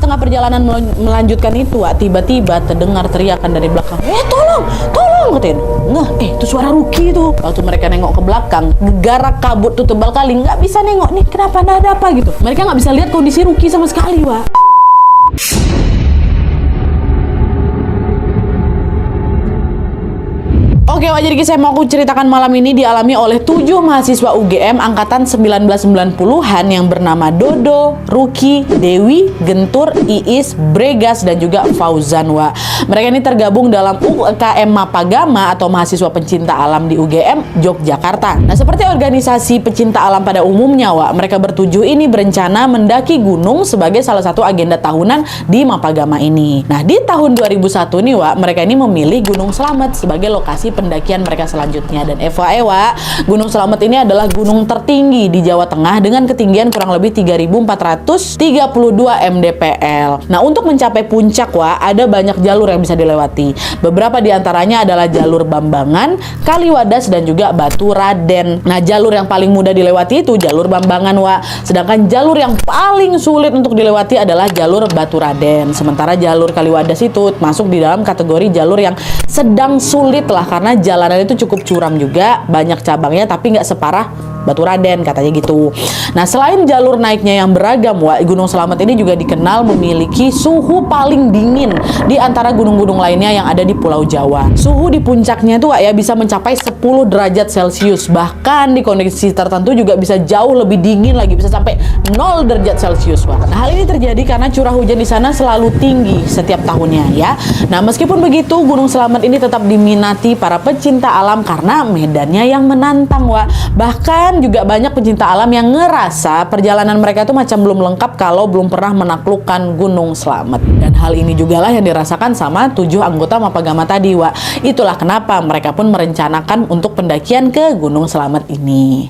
tengah perjalanan melanjutkan itu, tiba-tiba terdengar teriakan dari belakang. Tolong, tolong, katain. Itu suara Ruki itu. Waktu mereka nengok ke belakang, gegara kabut tuh tebal kali, nggak bisa nengok nih kenapa, ada apa gitu. Mereka nggak bisa lihat kondisi Ruki sama sekali, Wak. Oke, Wak, jadi saya mau aku ceritakan malam ini dialami oleh 7 mahasiswa UGM angkatan 1990-an yang bernama Dodo, Ruki, Dewi, Gentur, Iis, Bregas, dan juga Fauzan, Wak. Mereka ini tergabung dalam UKM Mapagama atau mahasiswa pencinta alam di UGM Yogyakarta. Nah, seperti organisasi pecinta alam pada umumnya, Wak, mereka bertujuh ini berencana mendaki gunung sebagai salah satu agenda tahunan di Mapagama ini. Nah, di tahun 2001 nih, Wak, mereka ini memilih Gunung Slamet sebagai lokasi pendakian mereka selanjutnya. Dan FYI, Wak, Gunung Slamet ini adalah gunung tertinggi di Jawa Tengah dengan ketinggian kurang lebih 3.432 mdpl. Nah, untuk mencapai puncak, Wak, ada banyak jalur yang bisa dilewati. Beberapa diantaranya adalah jalur Bambangan, Kaliwadas, dan juga Batu Raden. Nah, jalur yang paling mudah dilewati itu jalur Bambangan, Wak. Sedangkan jalur yang paling sulit untuk dilewati adalah jalur Batu Raden. Sementara jalur Kaliwadas itu masuk di dalam kategori jalur yang sedang sulit lah, karena jalanan itu cukup curam juga, banyak cabangnya, tapi nggak separah Batu Raden, katanya gitu. Nah, selain jalur naiknya yang beragam, Wak, Gunung Slamet ini juga dikenal memiliki suhu paling dingin di antara gunung-gunung lainnya yang ada di Pulau Jawa. Suhu di puncaknya tuh, Wak, ya, bisa mencapai 10 derajat Celcius. Bahkan di kondisi tertentu juga bisa jauh lebih dingin lagi, bisa sampai 0 derajat Celcius, Wak. Nah, hal ini terjadi karena curah hujan di sana selalu tinggi setiap tahunnya, ya. Nah, meskipun begitu, Gunung Slamet ini tetap diminati para pecinta alam karena medannya yang menantang, Wak. Bahkan juga banyak pecinta alam yang ngerasa perjalanan mereka itu macam belum lengkap kalau belum pernah menaklukkan Gunung Slamet. Dan hal ini juga lah yang dirasakan sama 7 anggota Mapagama tadi, Wak. Itulah kenapa mereka pun merencanakan untuk pendakian ke Gunung Slamet ini.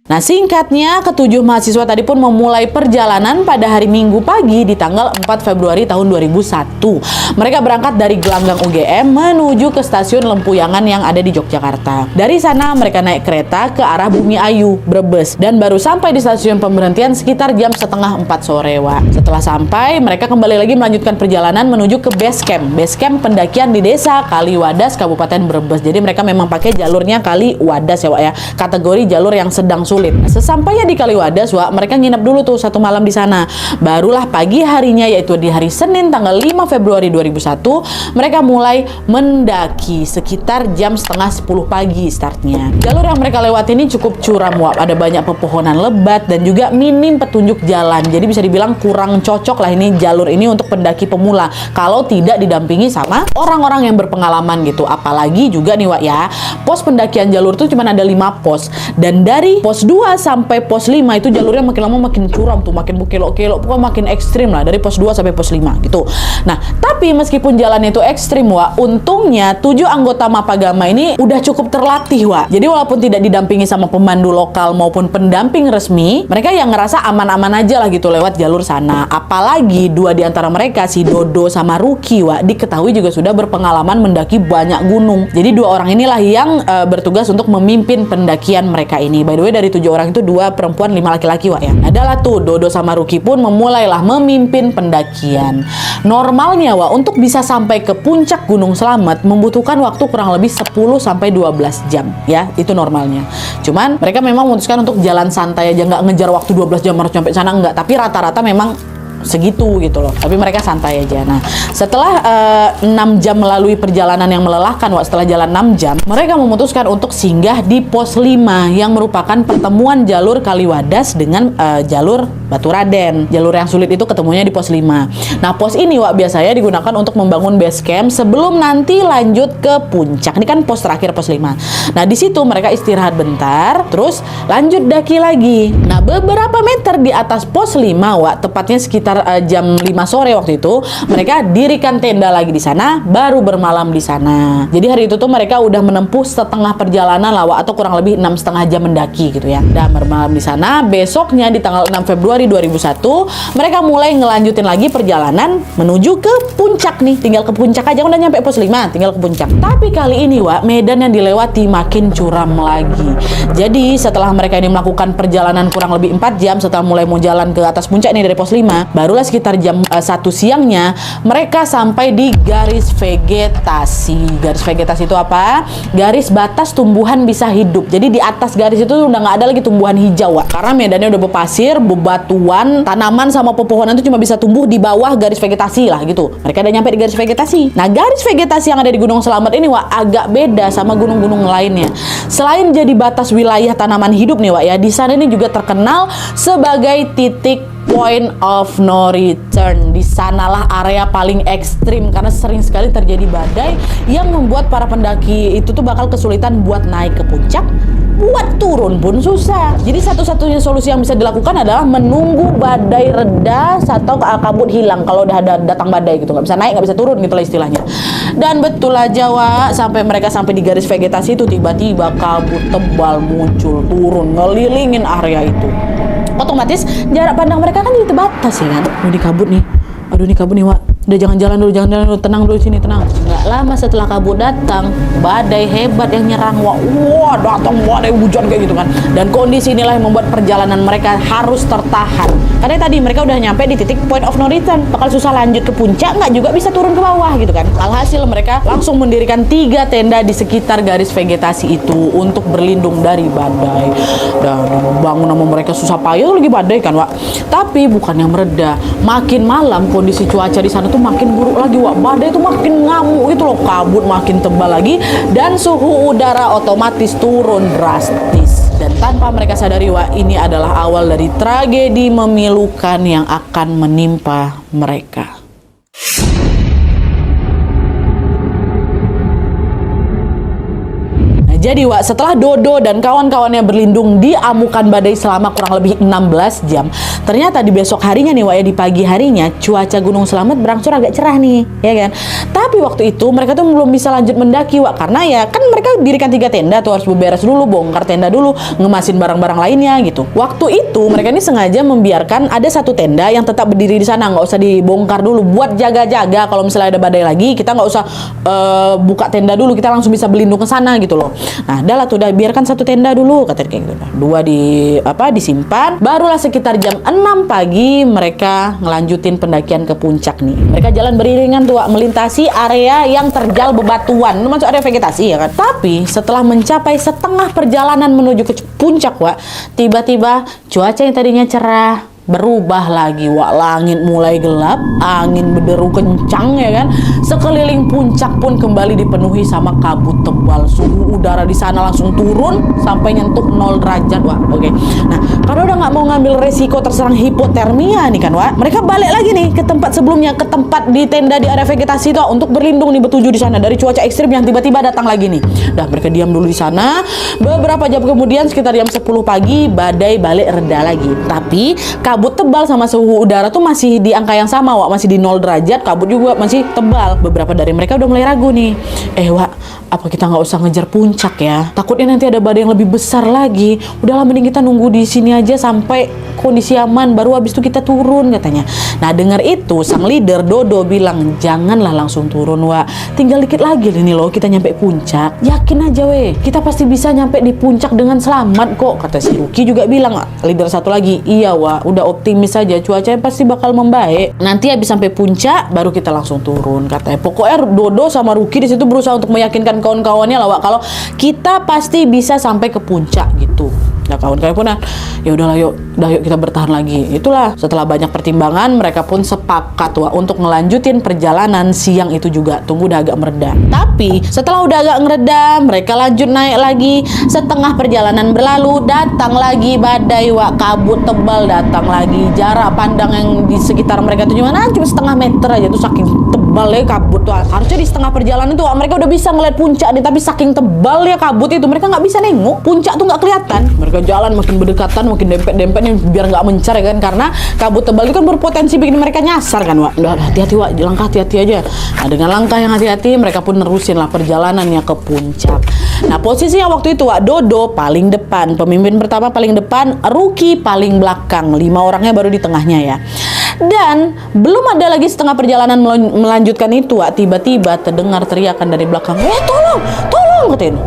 Nah, singkatnya, ketujuh mahasiswa tadi pun memulai perjalanan pada hari Minggu pagi di tanggal 4 Februari tahun 2001. Mereka berangkat dari gelanggang UGM menuju ke stasiun Lempuyangan yang ada di Yogyakarta. Dari sana mereka naik kereta ke arah Bumi Ayu, Brebes, dan baru sampai di stasiun pemberhentian sekitar jam setengah 4 sore, Wak. Setelah sampai, mereka kembali lagi melanjutkan perjalanan menuju ke base camp pendakian di Desa Kaliwadas, Kabupaten Brebes. Jadi mereka memang pakai jalurnya Kaliwadas, ya, Wak, ya. Kategori jalur yang sedang sulit. Sesampainya di Kaliwadas, Wak, mereka nginep dulu tuh 1 malam di sana. Barulah pagi harinya, yaitu di hari Senin tanggal 5 Februari 2001, mereka mulai mendaki sekitar jam setengah 10 pagi startnya. Jalur yang mereka lewati ini cukup curam, Wak. Ada banyak pepohonan lebat dan juga minim petunjuk jalan. Jadi bisa dibilang kurang cocok lah ini jalur ini untuk pendaki pemula kalau tidak didampingi sama orang-orang yang berpengalaman gitu. Apalagi juga nih, Wak, ya, pos pendakian jalur itu cuma ada 5 pos. Dan dari pos 2 sampai pos 5 itu jalurnya makin lama makin curam tuh, makin berkelok-kelok, pokoknya makin ekstrim lah dari pos 2 sampai pos 5 gitu. Nah, tapi meskipun jalan itu ekstrim, Wak, untungnya 7 anggota Mapagama ini udah cukup terlatih, Wak. Jadi walaupun tidak didampingi sama pemandu lokal maupun pendamping resmi, mereka yang ngerasa aman-aman aja lah gitu lewat jalur sana. Apalagi 2 di antara mereka, si Dodo sama Ruki, Wak, diketahui juga sudah berpengalaman mendaki banyak gunung. Jadi 2 orang inilah yang bertugas untuk memimpin pendakian mereka ini. By the way, dari 7 orang itu 2 perempuan 5 laki-laki, Wak, ya. Adalah tuh Dodo sama Ruki pun memulailah memimpin pendakian. Normalnya, Wak, untuk bisa sampai ke puncak Gunung Slamet membutuhkan waktu kurang lebih 10 sampai 12 jam, ya. Itu normalnya. Cuman mereka memang memutuskan untuk jalan santai aja, nggak ngejar waktu 12 jam harus sampai sana, enggak. Tapi rata-rata memang segitu gitu loh, tapi mereka santai aja. Nah, setelah 6 jam melalui perjalanan yang melelahkan, Wak, setelah jalan 6 jam, mereka memutuskan untuk singgah di pos 5 yang merupakan pertemuan jalur Kaliwadas dengan jalur Batu Raden. Jalur yang sulit itu ketemunya di pos 5. Nah, pos ini, Wak, biasanya digunakan untuk membangun base camp sebelum nanti lanjut ke puncak. Ini kan pos terakhir, pos 5. Nah, di situ mereka istirahat bentar, terus lanjut daki lagi. Nah, beberapa meter di atas pos 5, Wak, tepatnya sekitar jam 5 sore waktu itu, mereka dirikan tenda lagi di sana, baru bermalam di sana. Jadi hari itu tuh mereka udah menempuh setengah perjalanan lah, Wak, atau kurang lebih 6,5 jam mendaki gitu ya. Dan bermalam di sana. Besoknya di tanggal 6 Februari Februari 2001 mereka mulai ngelanjutin lagi perjalanan menuju ke puncak nih. Tinggal ke puncak aja, udah nyampe pos 5, tinggal ke puncak. Tapi kali ini Wak, medan yang dilewati makin curam lagi. Jadi setelah mereka ini melakukan perjalanan kurang lebih 4 jam setelah mulai mau jalan ke atas puncak nih dari pos 5, barulah sekitar jam 1 siangnya mereka sampai di garis vegetasi. Garis vegetasi itu apa? Garis batas tumbuhan bisa hidup. Jadi di atas garis itu udah nggak ada lagi tumbuhan hijau, Wak. Karena medannya udah berpasir, bebatuan, tanaman sama pepohonan itu cuma bisa tumbuh di bawah garis vegetasi lah gitu. Mereka udah nyampe di garis vegetasi. Nah, garis vegetasi yang ada di Gunung Slamet ini, Wak, agak beda sama gunung-gunung lainnya. Selain jadi batas wilayah tanaman hidup nih, Wak, ya, di sana ini juga terkenal sebagai titik point of no return. Di sanalah area paling ekstrim karena sering sekali terjadi badai yang membuat para pendaki itu tuh bakal kesulitan buat naik ke puncak, buat turun pun susah. Jadi satu-satunya solusi yang bisa dilakukan adalah menunggu badai reda atau kabut hilang. Kalau udah ada datang badai gitu, nggak bisa naik, nggak bisa turun gitu lah istilahnya. Dan betul aja, Wak, sampai mereka sampai di garis vegetasi itu tiba-tiba kabut tebal muncul turun ngelilingin area itu. Otomatis jarak pandang mereka kan jadi terbatas ya kan. Aduh, ini kabut nih, Wak. Udah jangan jalan dulu, tenang dulu sini, tenang. Nggak lama setelah kabut datang, badai hebat yang nyerang, Wak. Wah, datang badai hujan kayak gitu kan. Dan kondisi inilah yang membuat perjalanan mereka harus tertahan. Karena tadi mereka udah nyampe di titik point of no return, bakal susah lanjut ke puncak, nggak juga bisa turun ke bawah gitu kan. Alhasil mereka langsung mendirikan 3 tenda di sekitar garis vegetasi itu untuk berlindung dari badai. Dan bangun sama mereka susah payah lagi badai kan, Wak. Tapi bukannya mereda, makin malam kondisi cuaca di sana tuh makin buruk lagi, Wak. Badai itu makin ngamuk gitu loh, kabut makin tebal lagi dan suhu udara otomatis turun drastis. Dan tanpa mereka sadari, Wak, ini adalah awal dari tragedi memilukan yang akan menimpa mereka. Jadi, Wak, setelah Dodo dan kawan-kawannya berlindung di amukan badai selama kurang lebih 16 jam, ternyata di besok harinya nih, Wak, ya, di pagi harinya cuaca Gunung Slamet berangsur agak cerah nih, ya kan? Tapi waktu itu mereka tuh belum bisa lanjut mendaki, Wak, karena ya kan mereka dirikan 3 tenda tuh, harus beberes dulu, bongkar tenda dulu, ngemasin barang-barang lainnya gitu. Waktu itu mereka ini sengaja membiarkan ada 1 tenda yang tetap berdiri di sana, nggak usah dibongkar dulu buat jaga-jaga kalau misalnya ada badai lagi, kita nggak usah buka tenda dulu, kita langsung bisa berlindung ke sana gitu loh. Nah, dah lah tuh, udah biarkan 1 tenda dulu, katanya kayak gitu. 2 disimpan. Barulah sekitar jam 6 pagi mereka ngelanjutin pendakian ke puncak nih. Mereka jalan beriringan tuh, Wak, melintasi area yang terjal bebatuan. Itu masuk area vegetasi ya kan. Tapi setelah mencapai setengah perjalanan menuju ke puncak, Wak, tiba-tiba cuaca yang tadinya cerah berubah lagi, Wak. Langit mulai gelap, angin berderu kencang ya kan. Sekeliling puncak pun kembali dipenuhi sama kabut tebal. Suhu udara di sana langsung turun sampai nyentuh 0 derajat, Wak. Oke. Nah, karena udah nggak mau ngambil resiko terserang hipotermia nih kan, Wak, mereka balik lagi nih ke tempat sebelumnya, ke tempat di tenda di area vegetasi itu untuk berlindung nih, bertujuh di sana dari cuaca ekstrim yang tiba-tiba datang lagi nih. Dah, mereka diam dulu di sana. Beberapa jam kemudian sekitar jam 10 pagi badai balik reda lagi. Tapi kabut tebal sama suhu udara tuh masih di angka yang sama, Wak, masih di 0 derajat, kabut juga masih tebal. Beberapa dari mereka udah mulai ragu nih. Wak, apa kita nggak usah ngejar puncak ya? Takutnya nanti ada badai yang lebih besar lagi. Udahlah, mending kita nunggu di sini aja sampai kondisi aman, baru habis itu kita turun, katanya. Nah, dengar itu sang leader Dodo bilang, janganlah langsung turun, Wak. Tinggal dikit lagi nih loh kita nyampe puncak. Yakin aja, weh, kita pasti bisa nyampe di puncak dengan selamat kok, kata si Ruki juga bilang. Leader satu lagi, iya, Wak, udah optimis aja, cuacanya pasti bakal membaik. Nanti habis sampai puncak baru kita langsung turun, katanya. Pokoknya Dodo sama Ruki di situ berusaha untuk meyakinkan kawan-kawannya lah, Wak, kalau kita pasti bisa sampai ke puncak gitu. Nah, kawan-kawan pun ya udahlah, yuk kita bertahan lagi. Itulah, setelah banyak pertimbangan mereka pun sepakat, Wak, untuk ngelanjutin perjalanan siang itu juga. Tunggu udah agak mereda. Tapi setelah udah agak ngereda, mereka lanjut naik lagi. Setengah perjalanan berlalu, datang lagi badai, Wak. Kabut tebal datang lagi. Jarak pandang yang di sekitar mereka itu cuma setengah meter aja tuh, saking tebal tebal ya kabut tuh. Harusnya di setengah perjalanan tuh mereka udah bisa ngeliat puncak nih, tapi saking tebal ya kabut itu mereka nggak bisa nengok. Puncak tuh nggak kelihatan. Mereka jalan makin berdekatan, makin dempet-dempet nih biar nggak mencar ya kan, karena kabut tebal itu kan berpotensi bikin mereka nyasar kan, Wak. Udah hati-hati, Wak, langkah hati-hati aja. Nah, dengan langkah yang hati-hati mereka pun nerusin lah perjalanannya ke puncak. Nah, posisinya waktu itu, Wak, Dodo paling depan, pemimpin pertama paling depan, Ruki paling belakang, 5 orangnya baru di tengahnya ya. Dan belum ada lagi setengah perjalanan melanjutkan itu, Wak, tiba-tiba terdengar teriakan dari belakang, tolong, tolong, katain.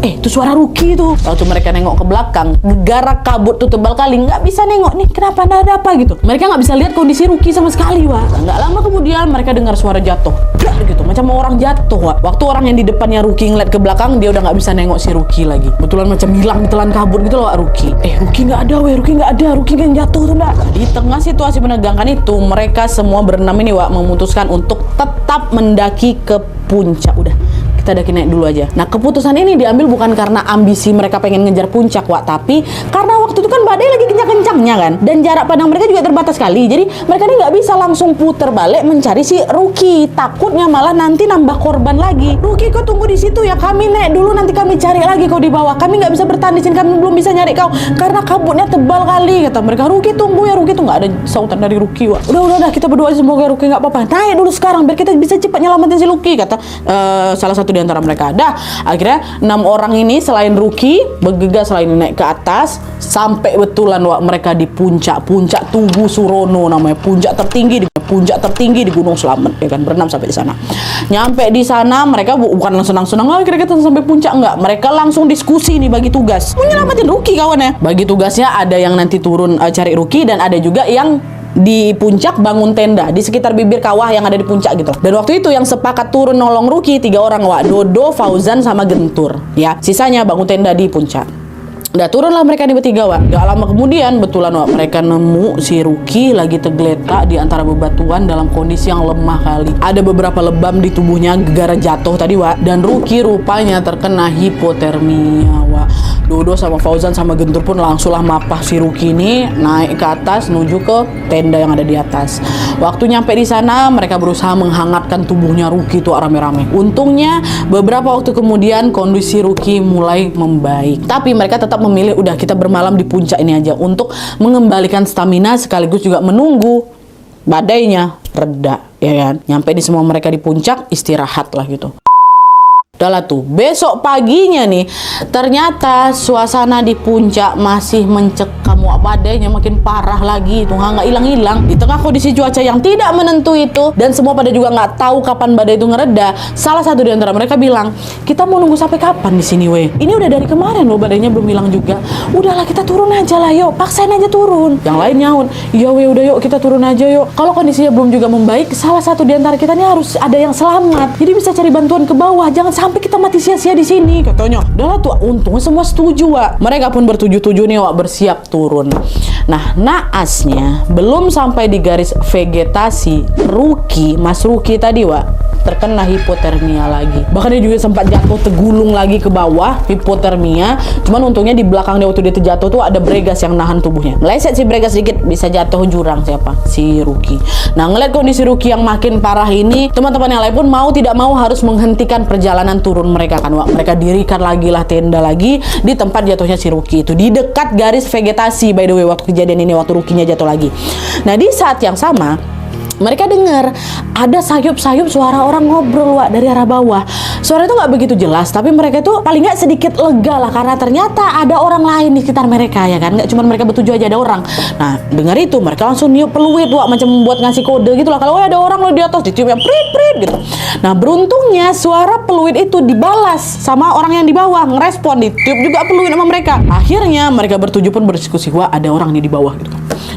Itu suara Ruki itu. Waktu mereka nengok ke belakang, gara kabut tuh tebal kali, nggak bisa nengok nih kenapa, ada apa gitu. Mereka nggak bisa lihat kondisi Ruki sama sekali, Wak. Nggak lama kemudian mereka dengar suara jatuh, gitu, macam orang jatuh, Wak. Waktu orang yang di depannya Ruki ngeliat ke belakang, dia udah nggak bisa nengok si Ruki lagi. Betulan macam hilang ditelan kabut gitu loh, Wak, Ruki. Ruki nggak ada, Ruki nggak ada, Ruki yang jatuh tuh enggak. Di tengah situasi menegangkan itu, mereka semua berenam ini, Wak, memutuskan untuk tetap mendaki ke puncak. Udah, kita daki naik dulu aja. Nah, keputusan ini diambil bukan karena ambisi mereka pengen ngejar puncak, Wak, tapi karena waktu itu kan badai lagi kencang-kencangnya kan, dan jarak pandang mereka juga terbatas sekali. Jadi mereka ini nggak bisa langsung puter balik mencari si Ruki. Takutnya malah nanti nambah korban lagi. Ruki, kau tunggu di situ ya, kami naik dulu, nanti kami cari lagi kau di bawah. Kami nggak bisa bertahan di sini, kami belum bisa nyari kau karena kabutnya tebal kali, kata mereka. Ruki tunggu ya, Ruki tuh nggak ada sautan dari Ruki, Wak. Udah, kita berdoa aja semoga Ruki nggak apa-apa. Naik dulu sekarang biar kita bisa cepat nyelamatin si Ruki, kata salah satu di antara mereka. Akhirnya 6 orang ini selain Ruki bergegas selain naik ke atas sampai betulan, Wak, mereka di puncak Tugu Surono, namanya puncak tertinggi di Gunung Slamet ya kan, berenam sampai di sana. Nyampe di sana mereka bukan senang-senang kira-kira sampai puncak, enggak. Mereka langsung diskusi nih, bagi tugas. Mau nyelamatin Ruki kawan ya. Bagi tugasnya ada yang nanti turun cari Ruki, dan ada juga yang di puncak bangun tenda di sekitar bibir kawah yang ada di puncak gitu. Dan waktu itu yang sepakat turun nolong Ruki 3 orang, Wak, Dodo, Fauzan sama Gentur ya. Sisanya bangun tenda di puncak. Udah turunlah mereka di bertiga, Wak. Gak lama kemudian betulan, Wak, mereka nemu si Ruki lagi tergeletak di antara bebatuan dalam kondisi yang lemah kali. Ada beberapa lebam di tubuhnya gara jatuh tadi, Wak. Dan Ruki rupanya terkena hipotermia, Wak. Dodo sama Fauzan sama Gentur pun langsunglah mapah si Ruki ini naik ke atas menuju ke tenda yang ada di atas. Waktu nyampe di sana mereka berusaha menghangatkan tubuhnya Ruki itu rame-rame. Untungnya beberapa waktu kemudian kondisi Ruki mulai membaik. Tapi mereka tetap memilih udah kita bermalam di puncak ini aja untuk mengembalikan stamina sekaligus juga menunggu badainya reda ya kan. Nyampe di semua mereka di puncak, istirahat lah gitu. Udahlah tuh, besok paginya nih ternyata suasana di puncak masih mencekam, badainya makin parah lagi itu, nggak hilang-hilang. Di tengah kondisi cuaca yang tidak menentu itu dan semua pada juga nggak tahu kapan badai itu ngereda, salah satu di antara mereka bilang, kita mau nunggu sampai kapan di sini, weh? Ini udah dari kemarin loh badainya belum hilang juga. Udahlah kita turun aja lah, yuk, paksain aja turun. Yang lain nyaut, iya weh, udah yuk kita turun aja yuk. Kalau kondisinya belum juga membaik, salah satu di antara kita nih harus ada yang selamat, jadi bisa cari bantuan ke bawah, jangan sampai kita mati sia-sia di sini, katanya. Udahlah tuh, untungnya semua setuju, Wak. Mereka pun bertujuh-tujuh nih, Wak, bersiap turun. Nah, naasnya belum sampai di garis vegetasi, Mas Ruki tadi, Wak, terkena hipotermia lagi. Bahkan dia juga sempat jatuh tergulung lagi ke bawah, hipotermia. Cuman untungnya di belakang dia waktu dia terjatuh tuh ada Bregas yang nahan tubuhnya. Meleset si Bregas sedikit, bisa jatuh jurang siapa? Si Ruki. Nah, ngeliat kondisi Ruki yang makin parah ini, teman-teman yang lain pun mau tidak mau harus menghentikan perjalanan turun mereka kan, Wak. Mereka dirikan lagi lah tenda lagi di tempat jatuhnya si Ruki itu, di dekat garis vegetasi by the way waktu kejadian ini, waktu Rukinya jatuh lagi. Nah, di saat yang sama mereka dengar ada sayup-sayup suara orang ngobrol, Wak, dari arah bawah. Suara itu nggak begitu jelas, tapi mereka itu paling nggak sedikit lega lah karena ternyata ada orang lain di sekitar mereka ya kan, nggak cuma mereka bertujuh aja, ada orang. Nah, dengar itu mereka langsung niup peluit, Wak, macam membuat ngasih kode gitu lah, kalau ada orang lo di atas, ditiupnya prit-prit gitu. Nah, beruntungnya suara peluit itu dibalas sama orang yang di bawah, ngerespon, ditiup juga peluit sama mereka. Akhirnya mereka bertujuh pun berdiskusi, wah ada orang nih di bawah gitu.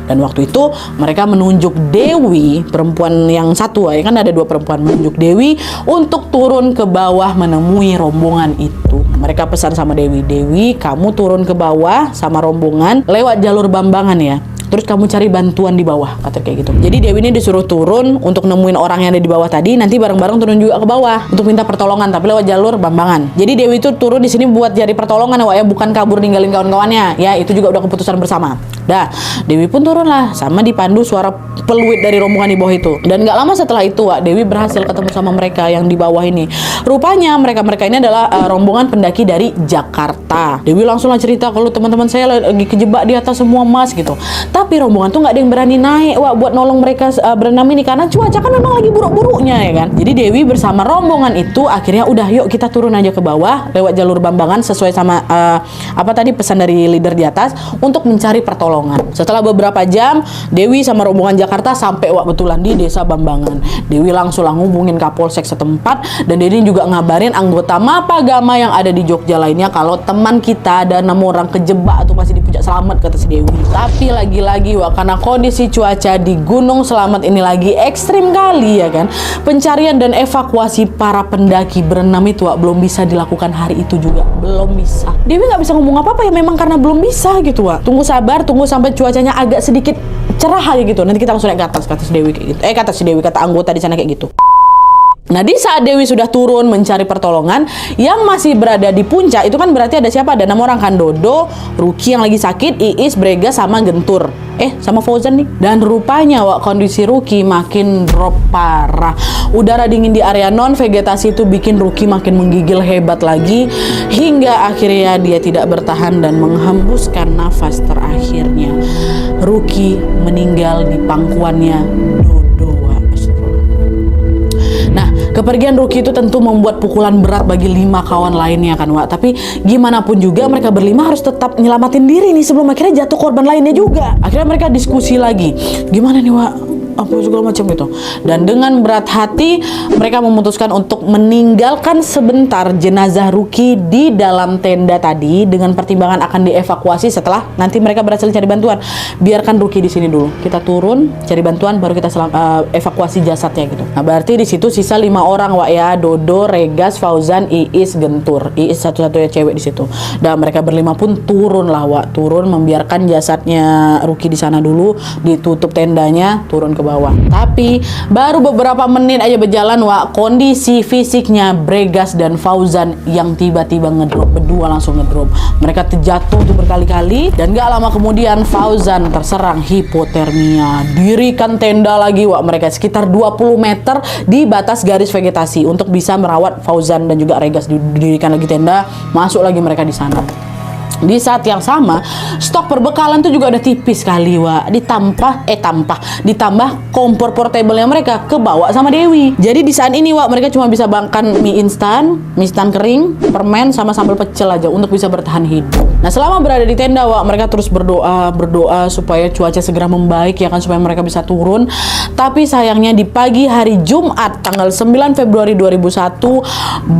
Dan waktu itu mereka menunjuk Dewi, perempuan yang satu ya kan, ada 2 perempuan, menunjuk Dewi untuk turun ke bawah menemui rombongan itu. Mereka pesan sama Dewi, Dewi kamu turun ke bawah sama rombongan lewat jalur Bambangan ya. terus kamu cari bantuan di bawah, kata kayak gitu. Jadi Dewi ini disuruh turun untuk nemuin orang yang ada di bawah tadi, nanti bareng-bareng turun juga ke bawah untuk minta pertolongan, tapi lewat jalur Bambangan. Jadi Dewi itu turun di sini buat cari pertolongan ya, bukan kabur ninggalin kawan-kawannya. Ya, itu juga udah keputusan bersama. Dah, Dewi pun turun lah, sama dipandu suara peluit dari rombongan di bawah itu. Dan nggak lama setelah itu, Dewi berhasil ketemu sama mereka yang di bawah ini. Rupanya mereka ini adalah rombongan pendaki dari Jakarta. Dewi langsung lah cerita kalau teman-teman saya lagi kejebak di atas semua Mas gitu. Tapi rombongan tuh nggak ada yang berani naik buat nolong mereka berenam ini karena cuaca kan memang lagi buruk-buruknya ya kan. Jadi Dewi bersama rombongan itu akhirnya udah yuk kita turun aja ke bawah lewat jalur Bambangan sesuai sama pesan dari leader di atas untuk mencari pertolongan. Setelah beberapa jam Dewi sama rombongan Jakarta sampai betulan di desa Bambangan. Dewi langsung hubungin Kapolsek setempat dan Dewi juga ngabarin anggota Mapagama yang ada di Jogja lainnya kalau teman kita ada 6 orang kejebak atau masih di puncak Selamat, kata si Dewi. Tapi lagi-lagi karena kondisi cuaca di Gunung Selamat ini lagi ekstrim kali ya kan, pencarian dan evakuasi para pendaki berenam itu belum bisa dilakukan hari itu juga, belum bisa. Dewi nggak bisa ngomong apa-apa ya, memang karena belum bisa gitu tunggu sabar, tunggu sampai cuacanya agak sedikit cerah aja gitu, nanti kita langsung naik ke atas, kata si Dewi kayak gitu. Kata si Dewi, kata anggota di sana kayak gitu. Nah, di saat Dewi sudah turun mencari pertolongan, yang masih berada di puncak itu kan berarti ada siapa? Ada 6 orang kan, Dodo, Ruki yang lagi sakit, Iis, Bregas, sama Gentur. Sama Fauzan nih. Dan rupanya kondisi Ruki makin drop parah. Udara dingin di area non-vegetasi itu bikin Ruki makin menggigil hebat lagi, hingga akhirnya dia tidak bertahan dan menghembuskan nafas terakhirnya. Ruki meninggal di pangkuannya Dodo. Kepergian Ruki itu tentu membuat pukulan berat bagi 5 kawan lainnya kan tapi gimana pun juga mereka berlima harus tetap nyelamatin diri nih sebelum akhirnya jatuh korban lainnya juga. Akhirnya mereka diskusi lagi, gimana nih apa segala macam gitu. Dan dengan berat hati mereka memutuskan untuk meninggalkan sebentar jenazah Ruki di dalam tenda tadi dengan pertimbangan akan dievakuasi setelah nanti mereka berhasil cari bantuan. Biarkan Ruki di sini dulu, kita turun cari bantuan baru kita evakuasi jasadnya gitu. Nah, berarti di situ sisa 5 orang Dodo, Regas, Fauzan, Iis, Gentur. Iis satu-satunya cewek di situ. Dan mereka berlima pun turun turun membiarkan jasadnya Ruki di sana dulu, ditutup tendanya, turun ke bawah. Tapi baru beberapa menit aja berjalan kondisi fisiknya Bregas dan Fauzan yang tiba-tiba ngedrop, berdua langsung ngedrop. Mereka terjatuh tuh berkali-kali dan gak lama kemudian Fauzan terserang hipotermia. Dirikan tenda lagi mereka sekitar 20 meter di batas garis vegetasi untuk bisa merawat Fauzan dan juga Regas. Didirikan lagi tenda, masuk lagi mereka di sana. Di saat yang sama, stok perbekalan tuh juga udah tipis kali ditambah kompor portable yang mereka kebawa sama Dewi. Jadi di saat ini mereka cuma bisa makan mie instan kering, permen sama sambal pecel aja untuk bisa bertahan hidup. Nah, selama berada di tenda mereka terus berdoa supaya cuaca segera membaik ya kan, supaya mereka bisa turun. Tapi sayangnya di pagi hari Jumat tanggal 9 Februari 2001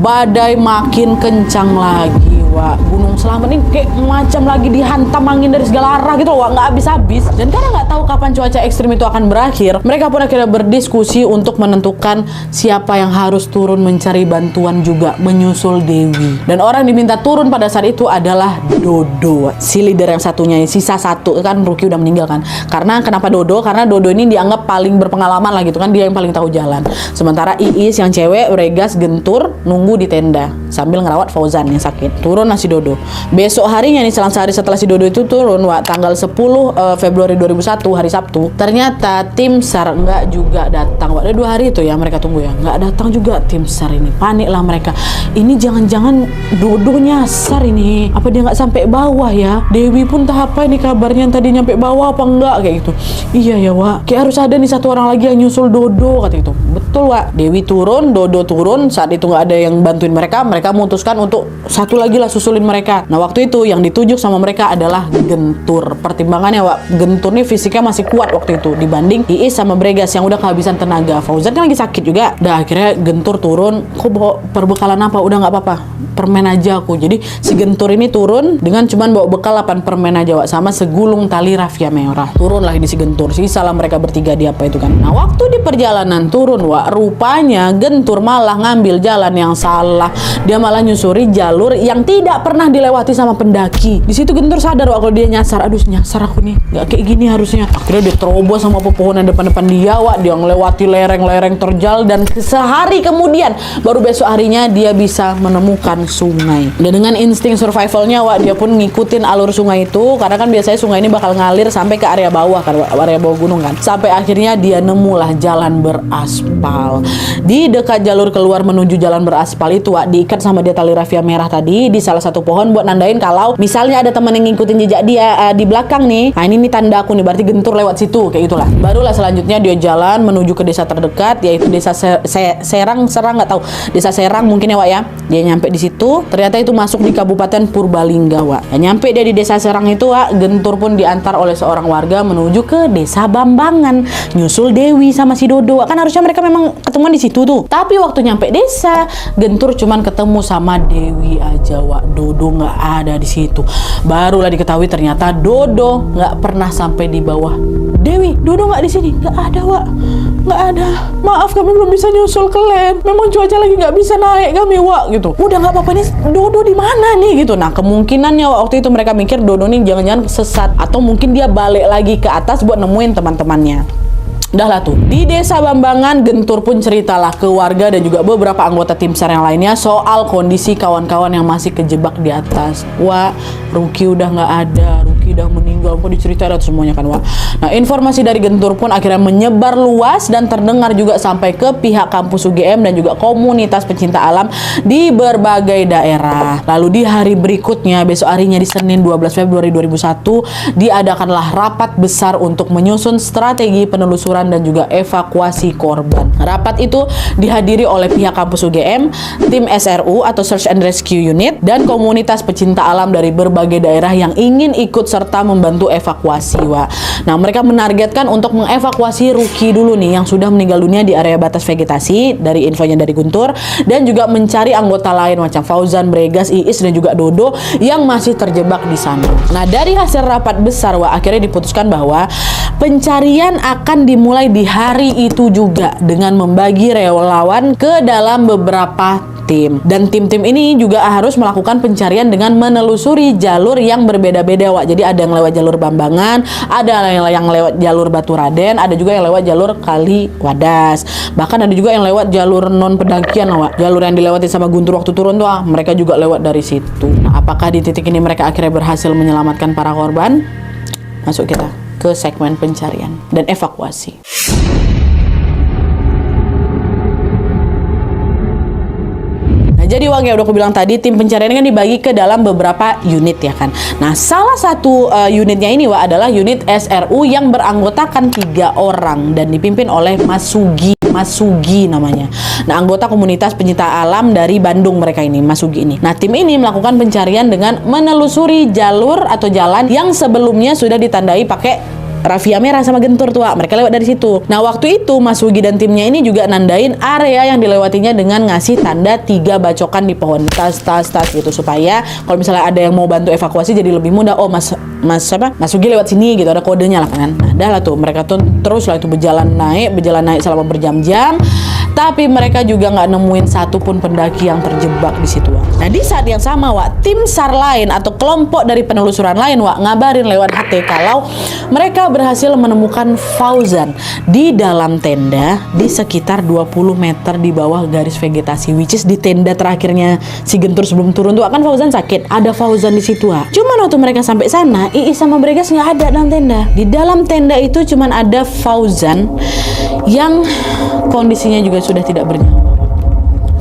badai makin kencang lagi. Gunung Selamat ini kayak macam lagi dihantam angin dari segala arah gitu nggak habis-habis. Dan karena nggak tahu kapan cuaca ekstrim itu akan berakhir, mereka pun akhirnya berdiskusi untuk menentukan siapa yang harus turun mencari bantuan juga menyusul Dewi. Dan orang yang diminta turun pada saat itu adalah Dodo, si leader yang satunya. Sisa satu kan Ruki udah meninggal kan. Karena kenapa Dodo? Karena Dodo ini dianggap paling berpengalaman lah gitu kan, dia yang paling tahu jalan. Sementara Iis yang cewek, Regas, Gentur nunggu di tenda sambil ngerawat Fauzan yang sakit. Turun si Dodo. Besok harinya nih, selang sehari setelah si Dodo itu turun, tanggal 10 Februari 2001 hari Sabtu, ternyata tim SAR nggak juga datang. Ada 2 hari itu ya mereka tunggu ya, nggak datang juga tim SAR ini. Panik lah mereka. Ini jangan-jangan Dodo nyasar ini. Apa dia nggak sampai bawah ya? Dewi pun tahap apa ini kabarnya, tadi nyampe bawah apa enggak kayak gitu. Iya ya kayak harus ada nih 1 orang lagi yang nyusul Dodo kata itu. Betul Dewi turun, Dodo turun. Saat itu nggak ada yang bantuin mereka memutuskan untuk 1 lagi lah susulin mereka. Nah, waktu itu yang ditunjuk sama mereka adalah Gentur. Pertimbangannya Gentur nih fisiknya masih kuat waktu itu dibanding Iis sama Bregas yang udah kehabisan tenaga. Fauzan kan lagi sakit juga. Akhirnya Gentur turun. Kok bawa perbekalan apa? Udah nggak apa-apa, permen aja aku. Jadi si Gentur ini turun dengan cuman bawa bekal 8 permen aja sama segulung tali rafia merah. Turun lah ini si Gentur. Sisa lah mereka bertiga di apa itu kan. Nah, waktu di perjalanan turun rupanya Gentur malah ngambil jalan yang salah. Dia malah nyusuri jalur yang tidak pernah dilewati sama pendaki. Di situ Gentur sadar Wak kalau dia nyasar. Aduh, nyasar aku nih, nggak kayak gini harusnya. Akhirnya dia terobos sama pepohonan depan-depan dia Wak. Dia ngelewati lereng-lereng terjal dan sehari kemudian baru besok harinya dia bisa menemukan sungai. Dan dengan insting survivalnya Wak, dia pun ngikutin alur sungai itu karena kan biasanya sungai ini bakal ngalir sampai ke area bawah kan, area bawah gunung kan. Sampai akhirnya dia nemulah jalan beraspal. Di dekat jalur keluar menuju jalan beraspal itu Wak, diikat sama dia tali rafia merah tadi di salah satu pohon buat nandain kalau misalnya ada teman yang ngikutin jejak dia di belakang nih. Nah, ini nih tanda aku nih, berarti Gentur lewat situ kayak gitulah. Barulah selanjutnya dia jalan menuju ke desa terdekat yaitu desa Serang nggak tahu. Desa Serang mungkin ya Wak ya. Dia nyampe di situ, ternyata itu masuk di Kabupaten Purbalingga Wak. Dan nyampe dia di desa Serang itu Wak, Gentur pun diantar oleh seorang warga menuju ke desa Bambangan, nyusul Dewi sama si Dodo Wak. Kan harusnya mereka memang ketemuan di situ tuh. Tapi waktu nyampe desa, Gentur cuman ketemu sama Dewi aja Wak. Dodo nggak ada di situ. Barulah diketahui ternyata Dodo nggak pernah sampai di bawah. Dewi, Dodo nggak di sini? Nggak ada Wak, nggak ada. Maaf kami belum bisa nyusul ke land. Memang cuaca lagi nggak bisa naik kami Wak gitu. Udah nggak apa-apa nih, Dodo di mana nih gitu. Nah kemungkinannya waktu itu mereka mikir Dodo nih jangan-jangan sesat atau mungkin dia balik lagi ke atas buat nemuin teman-temannya. Udah lah tuh, di desa Bambangan Gentur pun ceritalah ke warga dan juga beberapa anggota tim SAR yang lainnya soal kondisi kawan-kawan yang masih kejebak di atas. Wah, Ruki udah nggak ada, Ruki udah meninggal, kok diceritain itu semuanya kan Wah. Nah informasi dari Gentur pun akhirnya menyebar luas dan terdengar juga sampai ke pihak kampus UGM dan juga komunitas pecinta alam di berbagai daerah. Lalu di hari berikutnya, besok harinya di Senin 12 Februari 2001 diadakanlah rapat besar untuk menyusun strategi penelusuran dan juga evakuasi korban. Rapat itu dihadiri oleh pihak kampus UGM, tim SRU atau Search and Rescue Unit, dan komunitas pecinta alam dari berbagai daerah yang ingin ikut serta membantu evakuasi Wak. Nah mereka menargetkan untuk mengevakuasi Ruki dulu nih yang sudah meninggal dunia di area batas vegetasi dari infonya dari Guntur, dan juga mencari anggota lain macam Fauzan, Bregas, Iis dan juga Dodo yang masih terjebak di sana. Nah dari hasil rapat besar Wak, akhirnya diputuskan bahwa pencarian akan dimulai di hari itu juga dengan membagi relawan ke dalam beberapa tim. Dan tim-tim ini juga harus melakukan pencarian dengan menelusuri jalur yang berbeda-beda Wak. Jadi ada yang lewat jalur Bambangan, ada yang lewat jalur Baturaden, ada juga yang lewat jalur Kali Wadas. Bahkan ada juga yang lewat jalur non pendakian Wak. Jalur yang dilewati sama Guntur waktu turun tuh mereka juga lewat dari situ. Nah, apakah di titik ini mereka akhirnya berhasil menyelamatkan para korban? Masuk kita ke segmen pencarian dan evakuasi. Jadi Wak, ya udah aku bilang tadi, tim pencarian kan dibagi ke dalam beberapa unit ya kan. Nah salah satu unitnya ini Wak adalah unit SRU yang beranggotakan 3 orang dan dipimpin oleh Mas Sugi namanya. Nah anggota komunitas pencinta alam dari Bandung mereka ini, Mas Sugi ini. Nah tim ini melakukan pencarian dengan menelusuri jalur atau jalan yang sebelumnya sudah ditandai pakai rafia merah sama Gentur tuh Wak. Mereka lewat dari situ. Nah waktu itu Mas Sugi dan timnya ini juga nandain area yang dilewatinya dengan ngasih tanda 3 bacokan di pohon, tas gitu, supaya kalau misalnya ada yang mau bantu evakuasi jadi lebih mudah. Oh Mas Sugi lewat sini gitu, ada kodenya lah kan. Nah dah lah tuh mereka tuh terus lah itu berjalan naik selama berjam-jam. Tapi mereka juga nggak nemuin satupun pendaki yang terjebak di situ Wak. Nah di saat yang sama Wak, tim SAR lain atau kelompok dari penelusuran lain Wak ngabarin lewat HT kalau mereka berhasil menemukan Fauzan di dalam tenda di sekitar 20 meter di bawah garis vegetasi, which is di tenda terakhirnya si Gentur sebelum turun tuh kan Fauzan sakit. Ada Fauzan di situ Wak. Cuman waktu mereka sampai sana, Iis sama Bregas nggak ada dalam tenda. Di dalam tenda itu cuman ada Fauzan yang kondisinya juga sudah tidak bernyawa.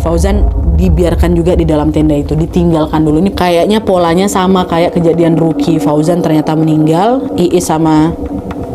Fauzan dibiarkan juga di dalam tenda itu, ditinggalkan dulu. Ini kayaknya polanya sama kayak kejadian Ruki. Fauzan ternyata meninggal, Iis sama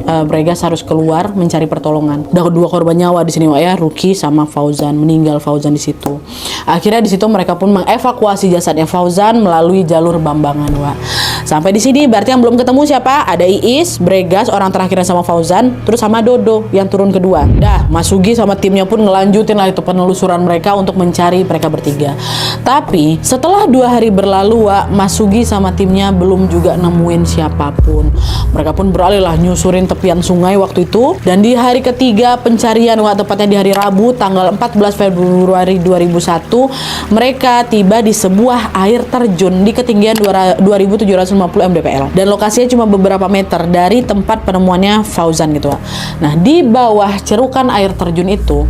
Bregas harus keluar mencari pertolongan. Udah 2 korban nyawa di sini Wak ya, Ruki sama Fauzan. Meninggal Fauzan di situ. Akhirnya di situ mereka pun mengevakuasi jasadnya Fauzan melalui jalur Bambangan Wak. Sampai di sini berarti yang belum ketemu siapa? Ada Iis, Bregas, orang terakhirnya sama Fauzan, terus sama Dodo yang turun kedua. Dah, Mas Sugi sama timnya pun ngelanjutin lah itu penelusuran mereka untuk mencari mereka bertiga. Tapi setelah 2 hari berlalu, Wak, Mas Sugi sama timnya belum juga nemuin siapapun. Mereka pun beralih lah nyusurin tepian sungai waktu itu. Dan di hari ketiga pencarian, Wak, tepatnya di hari Rabu tanggal 14 Februari 2001, mereka tiba di sebuah air terjun di ketinggian 2750 mdpl. Dan lokasinya cuma beberapa meter dari tempat penemuannya Fauzan gitu, Wak. Nah, di bawah cerukan air terjun itu,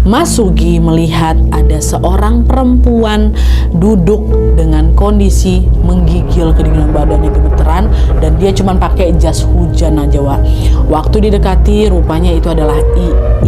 Mas Sugi melihat ada seorang perempuan duduk dengan kondisi menggigil, kedinginan badannya gemeteran, dan dia cuma pakai jas hujan aja, Wak. Waktu didekati, rupanya itu adalah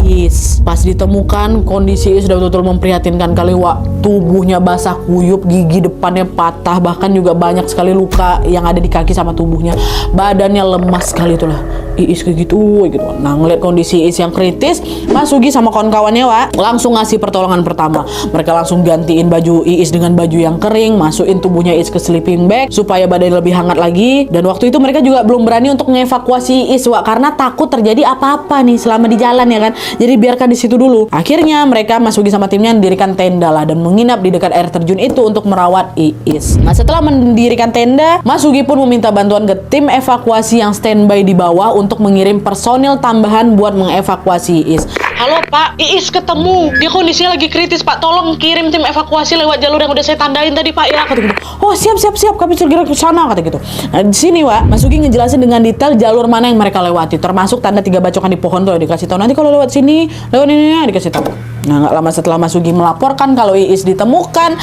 Iis. Pas ditemukan, kondisi Iis sudah betul-betul memprihatinkan kali, Wak. Tubuhnya basah kuyup, gigi depannya patah, bahkan juga banyak sekali luka yang ada di kaki sama tubuhnya. Badannya lemas sekali itulah. Iis kayak gitu. Nah, ngeliat kondisi Iis yang kritis, Mas Sugi sama kawan-kawannya, Wak, langsung ngasih pertolongan pertama. Mereka langsung gantiin baju Iis dengan baju yang kering, masukin tubuhnya Iis ke sleeping bag supaya badannya lebih hangat lagi. Dan waktu itu mereka juga belum berani untuk mengevakuasi Iis, Wak, karena takut terjadi apa-apa nih selama di jalan ya kan. Jadi biarkan di situ dulu. Akhirnya mereka, Mas Sugi sama timnya, mendirikan tenda lah dan menginap di dekat air terjun itu untuk merawat Iis. Nah, setelah mendirikan tenda, Mas Sugi pun meminta bantuan ke tim evakuasi yang standby di bawah untuk mengirim personil tambahan buat mengevakuasi Iis. Halo Pak, Iis ketemu. Dia kondisinya lagi kritis Pak. Tolong kirim tim evakuasi lewat jalur yang udah saya tandain tadi Pak ya. Kata gitu. Oh siap. Kami segera ke sana kata gitu. Nah, di sini Wak, Mas Sugi ngejelasin dengan detail jalur mana yang mereka lewati, termasuk tanda 3 bacokan di pohon tuh dikasih tahu. Nanti kalau lewat sini, lewat ini dikasih tahu. Nah, nggak lama setelah Mas Sugi melaporkan kalau Iis ditemukan,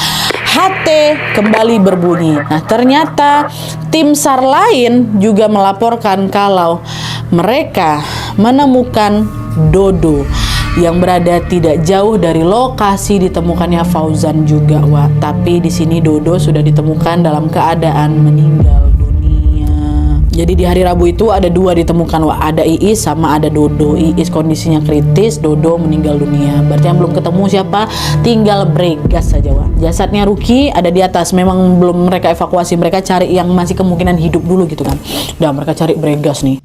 HT kembali berbunyi. Nah, ternyata tim SAR lain juga melaporkan kalau mereka menemukan Dodo yang berada tidak jauh dari lokasi ditemukannya Fauzan juga, Wak. Tapi di sini Dodo sudah ditemukan dalam keadaan meninggal dunia. Jadi di hari Rabu itu ada 2 ditemukan, Wak. Ada Iis sama ada Dodo. Iis kondisinya kritis, Dodo meninggal dunia. Berarti yang belum ketemu siapa? Tinggal Bregas saja, Wak. Jasadnya Ruki ada di atas. Memang belum mereka evakuasi. Mereka cari yang masih kemungkinan hidup dulu gitu kan. Udah mereka cari Bregas nih.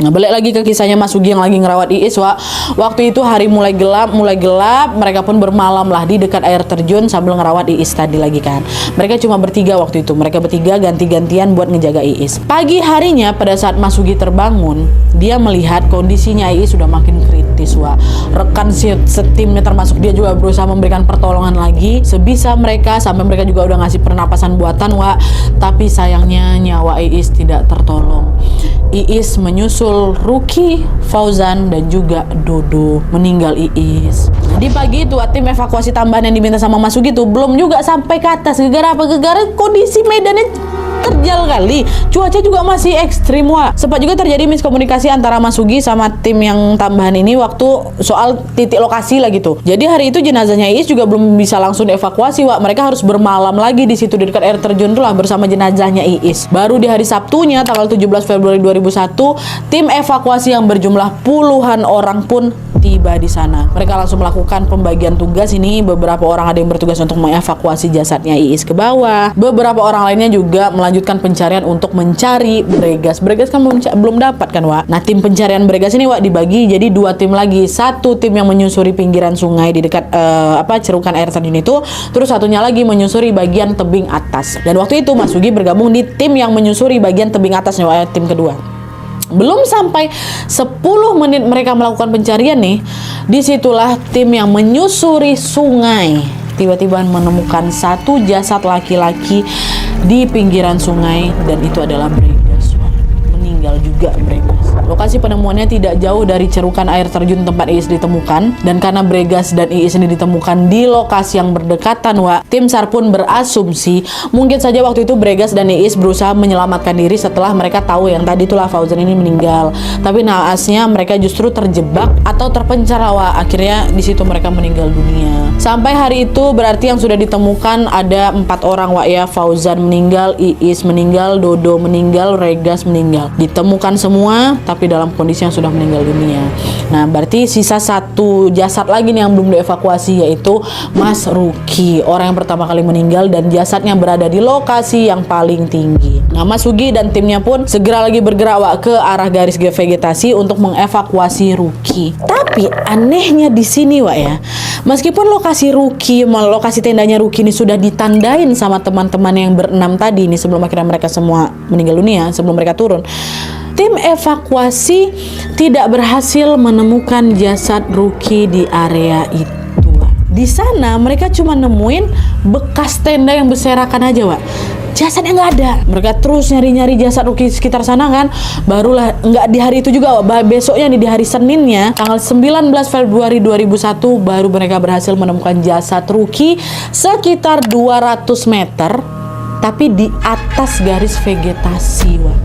Nah, balik lagi ke kisahnya Mas Sugi yang lagi ngerawat Iis, Wak. Waktu itu hari mulai gelap, mereka pun bermalam lah di dekat air terjun sambil ngerawat Iis tadi lagi kan. Mereka cuma bertiga waktu itu. Mereka bertiga ganti-gantian buat ngejaga Iis. Pagi harinya pada saat Mas Sugi terbangun, dia melihat kondisinya Iis sudah makin kritis, Wak. Rekan setimnya termasuk dia juga berusaha memberikan pertolongan lagi sebisa mereka, sampai mereka juga udah ngasih pernapasan buatan, Wak. Tapi sayangnya nyawa Iis tidak tertolong. Iis menyusul Ruki, Fauzan, dan juga Dodo. Meninggal Iis. Di pagi itu tim evakuasi tambahan yang diminta sama Mas Sugi itu belum juga sampai ke atas. Gegara apa? Gegara kondisi medannya terjal kali. Cuaca juga masih ekstrim, Wak. Sempat juga terjadi miskomunikasi antara Mas Sugi sama tim yang tambahan ini waktu soal titik lokasi lah gitu. Jadi hari itu jenazahnya Iis juga belum bisa langsung dievakuasi, Wak. Mereka harus bermalam lagi di situ di dekat air terjun tuh lah bersama jenazahnya Iis. Baru di hari Sabtunya tanggal 17 Februari 2001, tim evakuasi yang berjumlah puluhan orang pun tiba di sana. Mereka langsung melakukan pembagian tugas ini. Beberapa orang ada yang bertugas untuk mengevakuasi jasadnya Iis ke bawah. Beberapa orang lainnya juga melanjutkan pencarian untuk mencari Bregas. Bregas kan belum dapat kan, Wak. Nah, tim pencarian Bregas ini, Wak, dibagi jadi 2 tim lagi. Satu tim yang menyusuri pinggiran sungai di dekat cerukan air terjun itu, terus satunya lagi menyusuri bagian tebing atas. Dan waktu itu Mas Sugi bergabung di tim yang menyusuri bagian tebing atasnya, Wak, tim kedua. Belum sampai 10 menit mereka melakukan pencarian nih, disitulah tim yang menyusuri sungai tiba-tiba menemukan satu jasad laki-laki di pinggiran sungai, dan itu adalah Bregas. Meninggal juga Bregas. Lokasi penemuannya tidak jauh dari cerukan air terjun tempat Iis ditemukan, dan karena Bregas dan Iis ini ditemukan di lokasi yang berdekatan, Wak, tim SAR pun berasumsi mungkin saja waktu itu Bregas dan Iis berusaha menyelamatkan diri setelah mereka tahu yang tadi itulah Fauzan ini meninggal. Tapi naasnya mereka justru terjebak atau terpencar, Wak. Akhirnya di situ mereka meninggal dunia. Sampai hari itu berarti yang sudah ditemukan ada 4 orang, Wak, ya. Fauzan meninggal, Iis meninggal, Dodo meninggal, Bregas meninggal. Ditemukan semua tapi dalam kondisi yang sudah meninggal dunia. Nah, berarti sisa satu jasad lagi nih yang belum dievakuasi, yaitu Mas Ruki, orang yang pertama kali meninggal dan jasadnya berada di lokasi yang paling tinggi. Nah, Mas Sugi dan timnya pun segera lagi bergerak Wak, ke arah garis vegetasi untuk mengevakuasi Ruki. Tapi anehnya di sini Wak ya, meskipun lokasi tendanya Ruki ini sudah ditandain sama teman-teman yang berenam tadi ini sebelum akhirnya mereka semua meninggal dunia, sebelum mereka turun, tim evakuasi tidak berhasil menemukan jasad Ruki di area itu. Di sana mereka cuma nemuin bekas tenda yang berserakan aja Wak. Jasadnya nggak ada. Mereka terus nyari-nyari jasad Ruki sekitar sana kan. Barulah nggak di hari itu juga, besoknya di hari Seninnya tanggal 19 Februari 2001 baru mereka berhasil menemukan jasad Ruki sekitar 200 meter tapi di atas garis vegetasi Wah.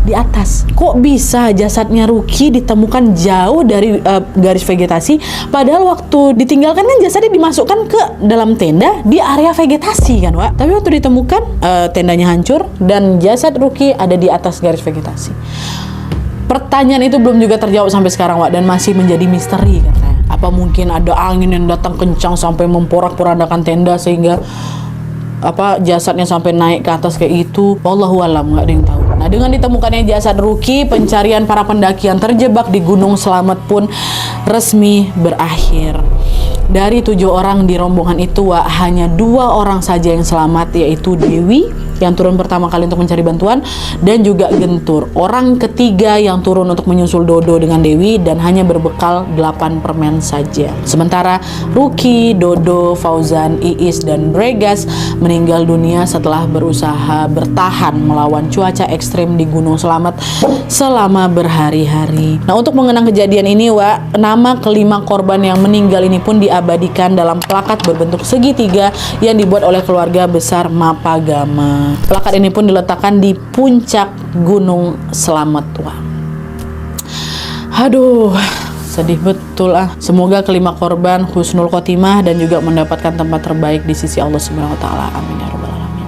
Di atas. Kok bisa jasadnya Ruki ditemukan jauh dari garis vegetasi, padahal waktu ditinggalkan kan jasadnya dimasukkan ke dalam tenda di area vegetasi kan Wak. Tapi waktu ditemukan tendanya hancur dan jasad Ruki ada di atas garis vegetasi. Pertanyaan itu belum juga terjawab sampai sekarang Wak, dan masih menjadi misteri katanya. Apa mungkin ada angin yang datang kencang sampai memporak-porandakan tenda sehingga jasadnya sampai naik ke atas kayak itu? Wallahu alam, nggak ada yang tahu. Nah, dengan ditemukannya jasad Ruki, pencarian para pendaki yang terjebak di Gunung Slamet pun resmi berakhir. Dari 7 orang di rombongan itu Wak, hanya 2 orang saja yang selamat, yaitu Dewi yang turun pertama kali untuk mencari bantuan dan juga Gentur, orang ketiga yang turun untuk menyusul Dodo dengan Dewi dan hanya berbekal 8 permen saja. Sementara Ruki, Dodo, Fauzan, Iis dan Bregas meninggal dunia setelah berusaha bertahan melawan cuaca ekstrim di Gunung Slamet selama berhari-hari. Nah, untuk mengenang kejadian ini Wak, nama kelima korban yang meninggal ini pun diabadikan dalam plakat berbentuk segitiga yang dibuat oleh keluarga besar Mapagama. Plakat ini pun diletakkan di puncak Gunung Slamet Wak. Aduh, sedih betul Semoga kelima korban husnul khotimah dan juga mendapatkan tempat terbaik di sisi Allah Subhanahu wa taala. Amin ya rabbal alamin.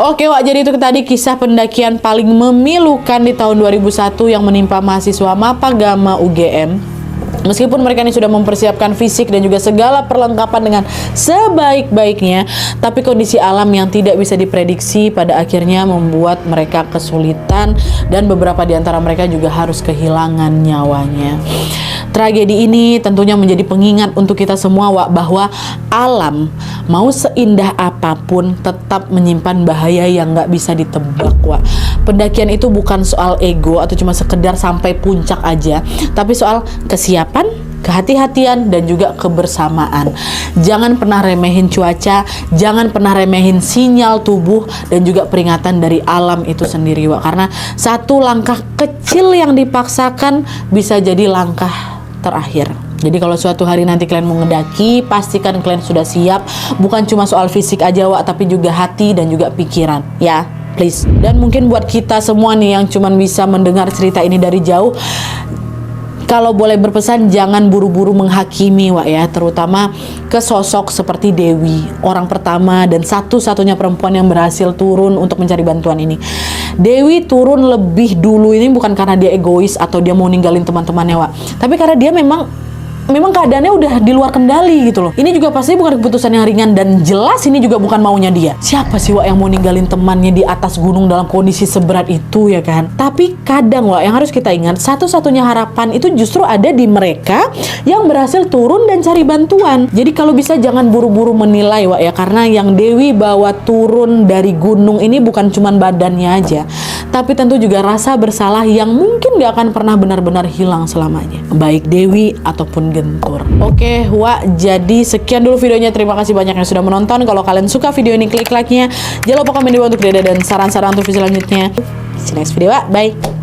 Oke Wak, jadi itu tadi kisah pendakian paling memilukan di tahun 2001 yang menimpa mahasiswa Mapagama UGM. Meskipun mereka ini sudah mempersiapkan fisik dan juga segala perlengkapan dengan sebaik-baiknya, tapi kondisi alam yang tidak bisa diprediksi pada akhirnya membuat mereka kesulitan dan beberapa di antara mereka juga harus kehilangan nyawanya. Tragedi ini tentunya menjadi pengingat untuk kita semua Wak, bahwa alam mau seindah apapun tetap menyimpan bahaya yang nggak bisa ditebak Wak. Pendakian itu bukan soal ego atau cuma sekedar sampai puncak aja, tapi soal kesiapan, kehati-hatian dan juga kebersamaan. Jangan pernah remehin cuaca, jangan pernah remehin sinyal tubuh dan juga peringatan dari alam itu sendiri Wak. Karena satu langkah kecil yang dipaksakan bisa jadi langkah terakhir. Jadi kalau suatu hari nanti kalian mau ngedaki, pastikan kalian sudah siap. Bukan cuma soal fisik aja Wak, tapi juga hati dan juga pikiran ya, please. Dan mungkin buat kita semua nih yang cuman bisa mendengar cerita ini dari jauh, kalau boleh berpesan, jangan buru-buru menghakimi Wak ya, terutama ke sosok seperti Dewi, orang pertama dan satu-satunya perempuan yang berhasil turun untuk mencari bantuan ini. Dewi turun lebih dulu ini bukan karena dia egois atau dia mau ninggalin teman-temannya Wak, tapi karena dia memang keadaannya udah di luar kendali gitu loh. Ini juga pasti bukan keputusan yang ringan dan jelas ini juga bukan maunya dia. Siapa sih Wak yang mau ninggalin temannya di atas gunung dalam kondisi seberat itu ya kan? Tapi kadang Wak, yang harus kita ingat, satu-satunya harapan itu justru ada di mereka yang berhasil turun dan cari bantuan. Jadi kalau bisa jangan buru-buru menilai Wak ya, karena yang Dewi bawa turun dari gunung ini bukan cuman badannya aja, tapi tentu juga rasa bersalah yang mungkin gak akan pernah benar-benar hilang selamanya, baik Dewi ataupun Gentur. Oke Wak, jadi sekian dulu videonya. Terima kasih banyak yang sudah menonton. Kalau kalian suka video ini, klik like-nya. Jangan lupa komen di bawah untuk ide dan saran-saran untuk video selanjutnya. See you next video Wak, bye.